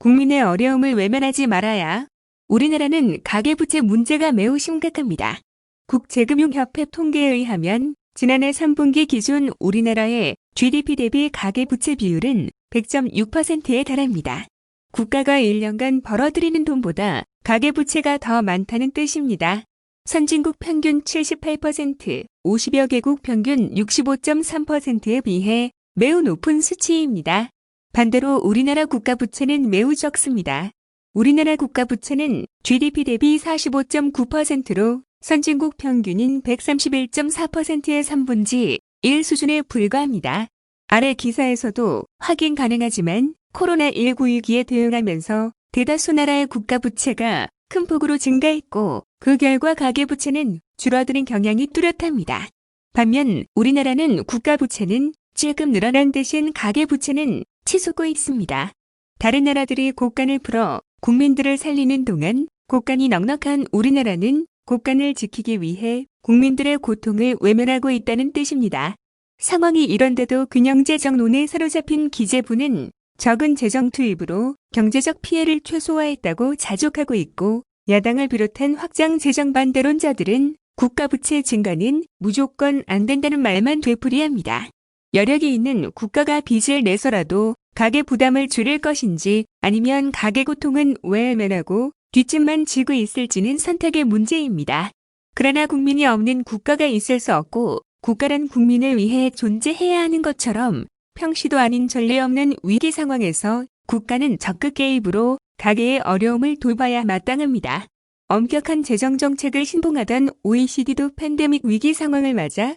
국민의 어려움을 외면하지 말아야. 우리나라는 가계부채 문제가 매우 심각합니다. 국제금융협회 통계에 의하면 지난해 3분기 기준 우리나라의 GDP 대비 가계부채 비율은 100.6%에 달합니다. 국가가 1년간 벌어들이는 돈보다 가계부채가 더 많다는 뜻입니다. 선진국 평균 78%, 50여 개국 평균 65.3%에 비해 매우 높은 수치입니다. 반대로 우리나라 국가부채는 매우 적습니다. 우리나라 국가부채는 GDP 대비 45.9%로 선진국 평균인 131.4%의 3분지 1 수준에 불과합니다. 아래 기사에서도 확인 가능하지만 코로나19 위기에 대응하면서 대다수 나라의 국가부채가 큰 폭으로 증가했고 그 결과 가계부채는 줄어드는 경향이 뚜렷합니다. 반면 우리나라는 국가부채는 조금 늘어난 대신 가계부채는 치솟고 있습니다. 다른 나라들이 곡간을 풀어 국민들을 살리는 동안 곡간이 넉넉한 우리나라는 곡간을 지키기 위해 국민들의 고통을 외면하고 있다는 뜻입니다. 상황이 이런데도 균형재정론에 사로잡힌 기재부는 적은 재정 투입으로 경제적 피해를 최소화했다고 자족하고 있고 야당을 비롯한 확장 재정 반대론자들은 국가부채 증가는 무조건 안 된다는 말만 되풀이합니다. 여력이 있는 국가가 빚을 내서라도 가계 부담을 줄일 것인지 아니면 가계 고통은 외면하고 뒷짐만 지고 있을지는 선택의 문제입니다. 그러나 국민이 없는 국가가 있을 수 없고 국가란 국민을 위해 존재해야 하는 것처럼 평시도 아닌 전례 없는 위기 상황에서 국가는 적극 개입으로 가계의 어려움을 돌봐야 마땅합니다. 엄격한 재정정책을 신봉하던 OECD도 팬데믹 위기 상황을 맞아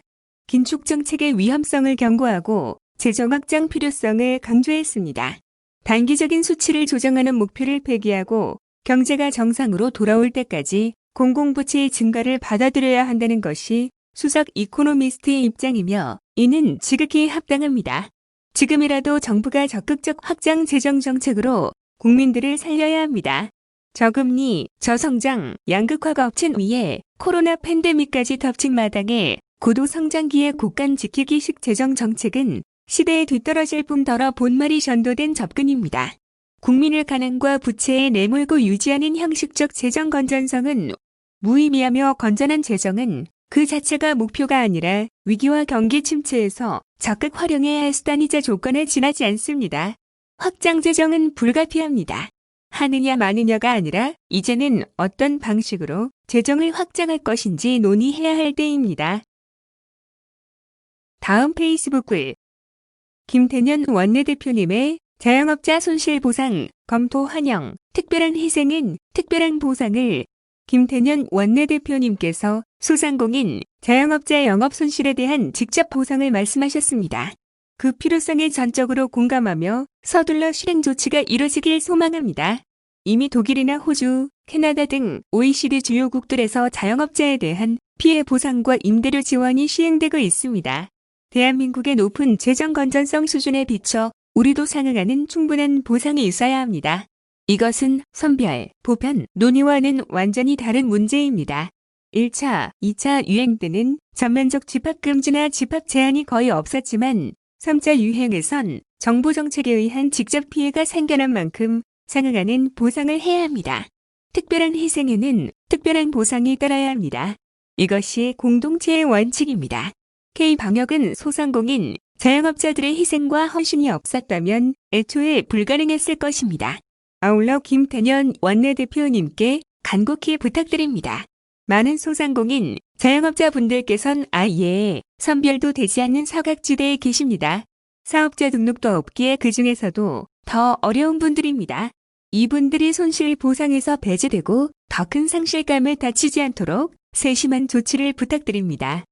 긴축정책의 위험성을 경고하고 재정 확장 필요성을 강조했습니다. 단기적인 수치를 조정하는 목표를 폐기하고 경제가 정상으로 돌아올 때까지 공공부채의 증가를 받아들여야 한다는 것이 수석 이코노미스트의 입장이며 이는 지극히 합당합니다. 지금이라도 정부가 적극적 확장 재정 정책으로 국민들을 살려야 합니다. 저금리, 저성장, 양극화가 엎친 위에 코로나 팬데믹까지 덮친 마당에 고도 성장기의 국간 지키기식 재정 정책은 시대에 뒤떨어질 뿐더러 본말이 전도된 접근입니다. 국민을 가난과 부채에 내몰고 유지하는 형식적 재정 건전성은 무의미하며 건전한 재정은 그 자체가 목표가 아니라 위기와 경기 침체에서 적극 활용해야 할 수단이자 조건에 지나지 않습니다. 확장 재정은 불가피합니다. 하느냐 마느냐가 아니라 이제는 어떤 방식으로 재정을 확장할 것인지 논의해야 할 때입니다. 다음 페이스북 글 김태년 원내대표님의 자영업자 손실보상 검토 환영 특별한 희생은 특별한 보상을 김태년 원내대표님께서 소상공인 자영업자 영업 손실에 대한 직접 보상을 말씀하셨습니다. 그 필요성에 전적으로 공감하며 서둘러 실행 조치가 이뤄지길 소망합니다. 이미 독일이나 호주, 캐나다 등 OECD 주요국들에서 자영업자에 대한 피해 보상과 임대료 지원이 시행되고 있습니다. 대한민국의 높은 재정 건전성 수준에 비춰 우리도 상응하는 충분한 보상이 있어야 합니다. 이것은 선별, 보편, 논의와는 완전히 다른 문제입니다. 1차, 2차 유행 때는 전면적 집합금지나 집합 제한이 거의 없었지만 3차 유행에선 정부 정책에 의한 직접 피해가 생겨난 만큼 상응하는 보상을 해야 합니다. 특별한 희생에는 특별한 보상이 따라야 합니다. 이것이 공동체의 원칙입니다. K방역은 소상공인, 자영업자들의 희생과 헌신이 없었다면 애초에 불가능했을 것입니다. 아울러 김태년 원내대표님께 간곡히 부탁드립니다. 많은 소상공인, 자영업자분들께선 아예 선별도 되지 않는 사각지대에 계십니다. 사업자 등록도 없기에 그 중에서도 더 어려운 분들입니다. 이분들이 손실 보상에서 배제되고 더 큰 상실감을 다치지 않도록 세심한 조치를 부탁드립니다.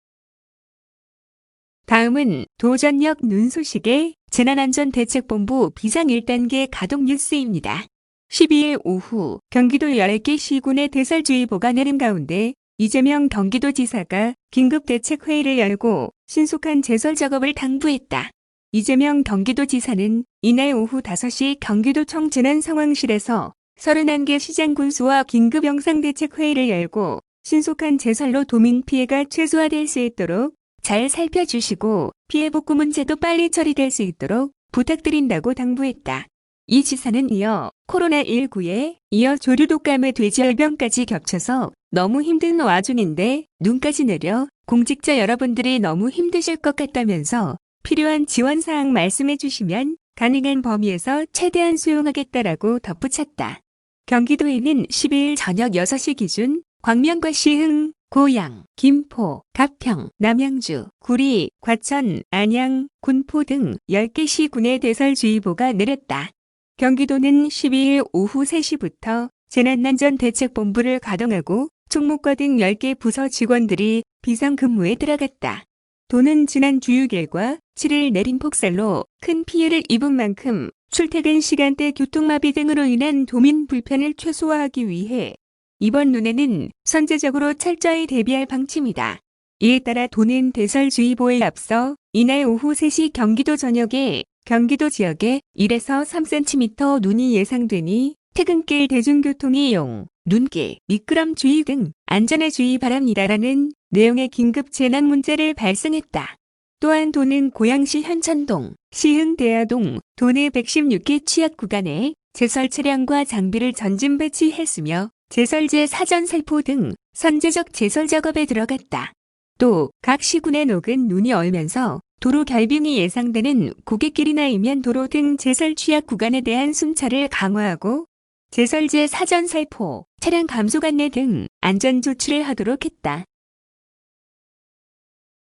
다음은 도전역 눈소식의 재난안전대책본부 비상 1단계 가동 뉴스입니다. 12일 오후 경기도 10개 시군의 대설주의보가 내린 가운데 이재명 경기도지사가 긴급대책회의를 열고 신속한 제설 작업을 당부했다. 이재명 경기도지사는 이날 오후 5시 경기도청 재난상황실에서 31개 시장 군수와 긴급 영상대책회의를 열고 신속한 제설로 도민 피해가 최소화될 수 있도록 잘 살펴주시고 피해 복구 문제도 빨리 처리될 수 있도록 부탁드린다고 당부했다. 이 지사는 이어 코로나19에 이어 조류독감의 돼지열병까지 겹쳐서 너무 힘든 와중인데 눈까지 내려 공직자 여러분들이 너무 힘드실 것 같다면서 필요한 지원사항 말씀해 주시면 가능한 범위에서 최대한 수용하겠다라고 덧붙였다. 경기도에는 12일 저녁 6시 기준 광명과 시흥, 고양, 김포, 가평, 남양주, 구리, 과천, 안양, 군포 등 10개 시군에 대설주의보가 내렸다. 경기도는 12일 오후 3시부터 재난안전대책본부를 가동하고 총무과 등 10개 부서 직원들이 비상근무에 들어갔다. 도는 지난 주 6일과 7일 내린 폭설로 큰 피해를 입은 만큼 출퇴근 시간대 교통마비 등으로 인한 도민 불편을 최소화하기 위해 이번 눈에는 선제적으로 철저히 대비할 방침이다. 이에 따라 도는 대설주의보에 앞서 이날 오후 3시 경기도 전역에 경기도 지역에 1에서 3cm 눈이 예상되니 퇴근길 대중교통 이용, 눈길, 미끄럼주의 등 안전에 주의 바랍니다라는 내용의 긴급 재난 문제를 발송했다. 또한 도는 고양시 현천동, 시흥 대하동, 도내 116개 취약 구간에 제설 차량과 장비를 전진 배치했으며 제설제 사전 살포 등 선제적 제설 작업에 들어갔다. 또 각 시군의 녹은 눈이 얼면서 도로 결빙이 예상되는 고갯길이나 이면 도로 등 제설 취약 구간에 대한 순찰을 강화하고 제설제 사전 살포, 차량 감속 안내 등 안전 조치를 하도록 했다.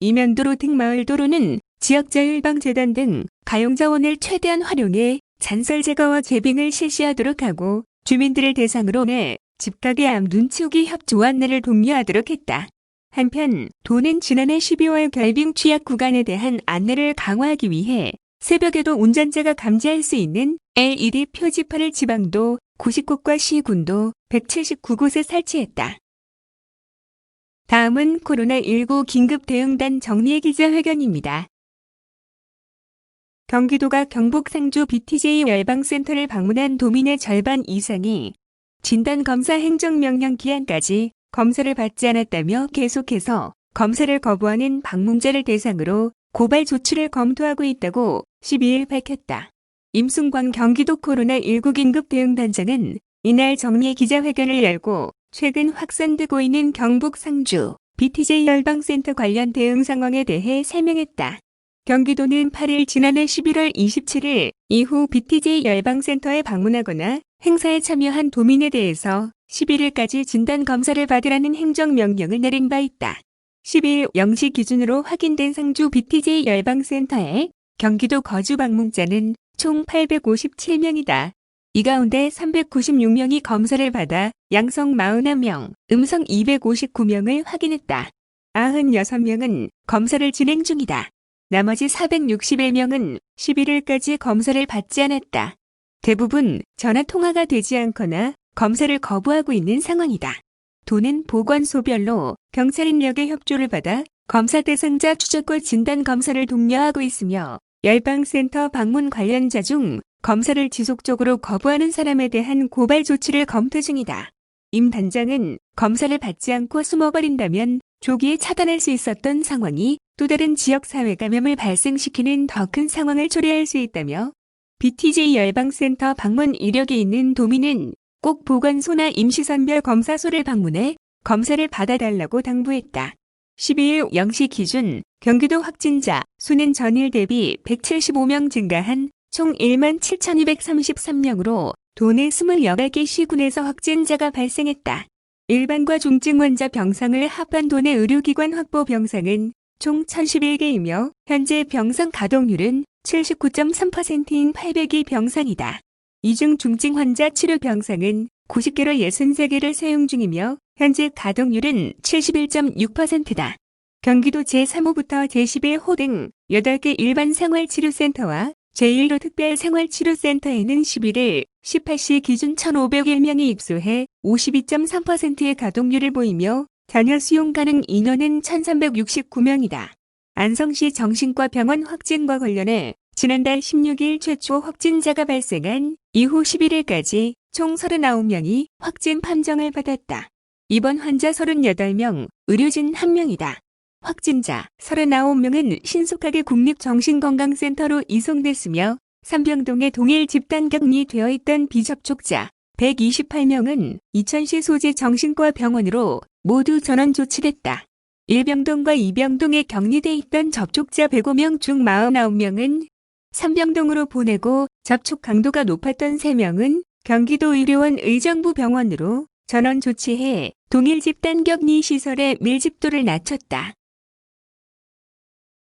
이면도로 등 마을도로는 지역자율방재단 등 가용자원을 최대한 활용해 잔설 제거와 재빙을 실시하도록 하고 주민들을 대상으로 내 집가게 앞 눈치우기 협조 안내를 독려하도록 했다. 한편 도는 지난해 12월 결빙 취약 구간에 대한 안내를 강화하기 위해 새벽에도 운전자가 감지할 수 있는 LED 표지판을 지방도 90곳과 시군도 179곳에 설치했다. 다음은 코로나19 긴급대응단 정리의 기자회견입니다. 경기도가 경북 상주 BTJ 열방센터를 방문한 도민의 절반 이상이 진단검사 행정명령 기한까지 검사를 받지 않았다며 계속해서 검사를 거부하는 방문자를 대상으로 고발 조치를 검토하고 있다고 12일 밝혔다. 임순광 경기도 코로나19 긴급대응단장은 이날 정례 기자회견을 열고 최근 확산되고 있는 경북 상주 BTJ 열방센터 관련 대응 상황에 대해 설명했다. 경기도는 8일 지난해 11월 27일 이후 BTJ 열방센터에 방문하거나 행사에 참여한 도민에 대해서 11일까지 진단검사를 받으라는 행정명령을 내린 바 있다. 12일 0시 기준으로 확인된 상주 BTJ 열방센터에 경기도 거주 방문자는 총 857명이다. 이 가운데 396명이 검사를 받아 양성 41명, 음성 259명을 확인했다. 96명은 검사를 진행 중이다. 나머지 461명은 11일까지 검사를 받지 않았다. 대부분 전화 통화가 되지 않거나 검사를 거부하고 있는 상황이다. 도는 보건소별로 경찰 인력의 협조를 받아 검사 대상자 추적과 진단 검사를 독려하고 있으며 열방센터 방문 관련자 중 검사를 지속적으로 거부하는 사람에 대한 고발 조치를 검토 중이다. 임 단장은 검사를 받지 않고 숨어버린다면 조기에 차단할 수 있었던 상황이 또 다른 지역사회 감염을 발생시키는 더 큰 상황을 초래할 수 있다며 BTJ 열방센터 방문 이력이 있는 도민은 꼭 보건소나 임시선별 검사소를 방문해 검사를 받아달라고 당부했다. 12일 0시 기준 경기도 확진자 수는 전일 대비 175명 증가한 총 17,233명으로 도내 28개 시군에서 확진자가 발생했다. 일반과 중증 환자 병상을 합한 도내 의료기관 확보 병상은 총 1,011개이며 현재 병상 가동률은 79.3%인 802 병상이다. 이중 중증 환자 치료 병상은 90개로 63개를 사용 중이며 현재 가동률은 71.6%다. 경기도 제3호부터 제11호 등 8개 일반 생활치료센터와 제1호 특별생활치료센터에는 11일 18시 기준 1,501명이 입소해 52.3%의 가동률을 보이며 전혀 수용 가능 인원은 1,369명이다. 안성시 정신과 병원 확진과 관련해 지난달 16일 최초 확진자가 발생한 이후 11일까지 총 39명이 확진 판정을 받았다. 입원 환자 38명, 의료진 1명이다. 확진자 39명은 신속하게 국립정신건강센터로 이송됐으며 삼병동에 동일 집단 격리되어 있던 비접촉자 128명은 이천시 소재 정신과 병원으로 모두 전원 조치됐다. 1병동과 2병동에 격리돼 있던 접촉자 105명 중 49명은 3병동으로 보내고 접촉 강도가 높았던 3명은 경기도 의료원 의정부 병원으로 전원 조치해 동일 집단 격리 시설의 밀집도를 낮췄다.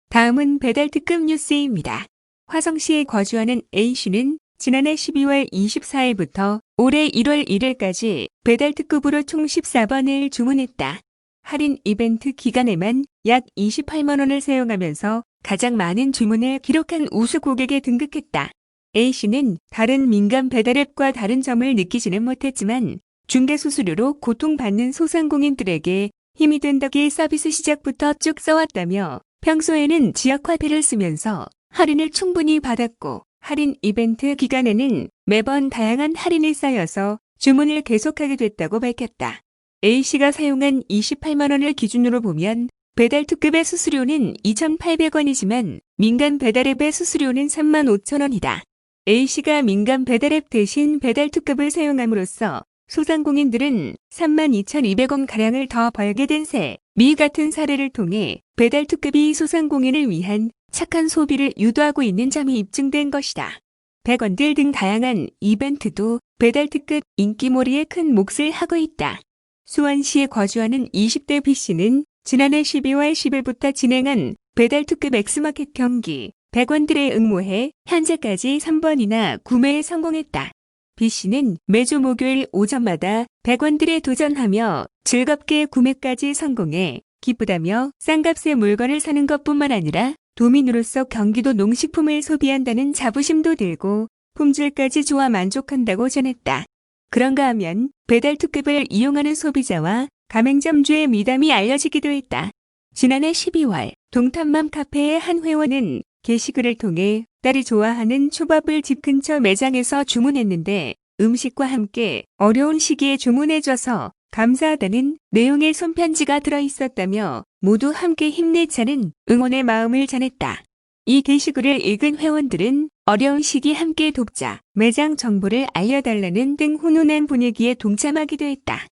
다음은 배달 특급 뉴스입니다. 화성시에 거주하는 A씨는 지난해 12월 24일부터 올해 1월 1일까지 배달 특급으로 총 14번을 주문했다. 할인 이벤트 기간에만 약 28만 원을 사용하면서 가장 많은 주문을 기록한 우수 고객에 등극했다. A씨는 다른 민간 배달앱과 다른 점을 느끼지는 못했지만 중개 수수료로 고통받는 소상공인들에게 힘이 된다기에 서비스 시작부터 쭉 써왔다며 평소에는 지역화폐를 쓰면서 할인을 충분히 받았고 할인 이벤트 기간에는 매번 다양한 할인이 쌓여서 주문을 계속하게 됐다고 밝혔다. A씨가 사용한 28만 원을 기준으로 보면 배달 특급의 수수료는 2,800원이지만 민간 배달앱의 수수료는 35,000원이다. A씨가 민간 배달앱 대신 배달 특급을 사용함으로써 소상공인들은 32,200원가량을 더 벌게 된 셈. 미 같은 사례를 통해 배달 특급이 소상공인을 위한 착한 소비를 유도하고 있는 점이 입증된 것이다. 100원들 등 다양한 이벤트도 배달 특급 인기몰이에 큰 몫을 하고 있다. 수원시에 거주하는 20대 B씨는 지난해 12월 10일부터 진행한 배달 특급 엑스마켓 경기 100원들에 응모해 현재까지 3번이나 구매에 성공했다. B씨는 매주 목요일 오전마다 100원들에 도전하며 즐겁게 구매까지 성공해 기쁘다며 싼 값에 물건을 사는 것뿐만 아니라 도민으로서 경기도 농식품을 소비한다는 자부심도 들고 품질까지 좋아 만족한다고 전했다. 그런가 하면 배달 특급을 이용하는 소비자와 가맹점주의 미담이 알려지기도 했다. 지난해 12월 동탄맘 카페의 한 회원은 게시글을 통해 딸이 좋아하는 초밥을 집 근처 매장에서 주문했는데 음식과 함께 어려운 시기에 주문해줘서 감사하다는 내용의 손편지가 들어있었다며 모두 함께 힘내자는 응원의 마음을 전했다. 이 게시글을 읽은 회원들은 어려운 시기 함께 돕자, 매장 정보를 알려달라는 등 훈훈한 분위기에 동참하기도 했다.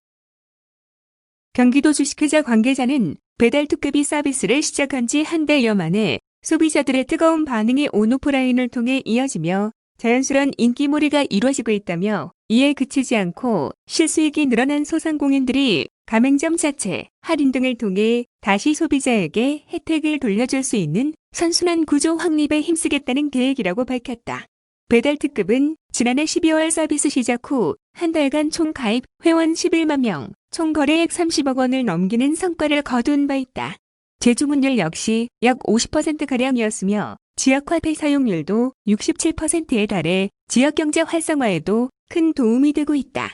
경기도 주식회사 관계자는 배달 특급이 서비스를 시작한 지 한 달여 만에 소비자들의 뜨거운 반응이 온오프라인을 통해 이어지며 자연스러운 인기몰이가 이루어지고 있다며 이에 그치지 않고 실수익이 늘어난 소상공인들이 가맹점 자체, 할인 등을 통해 다시 소비자에게 혜택을 돌려줄 수 있는 선순환 구조 확립에 힘쓰겠다는 계획이라고 밝혔다. 배달 특급은 지난해 12월 서비스 시작 후 한 달간 총 가입 회원 11만 명, 총 거래액 30억 원을 넘기는 성과를 거둔 바 있다. 재주문율 역시 약 50%가량이었으며 지역화폐 사용률도 67%에 달해 지역경제 활성화에도 큰 도움이 되고 있다.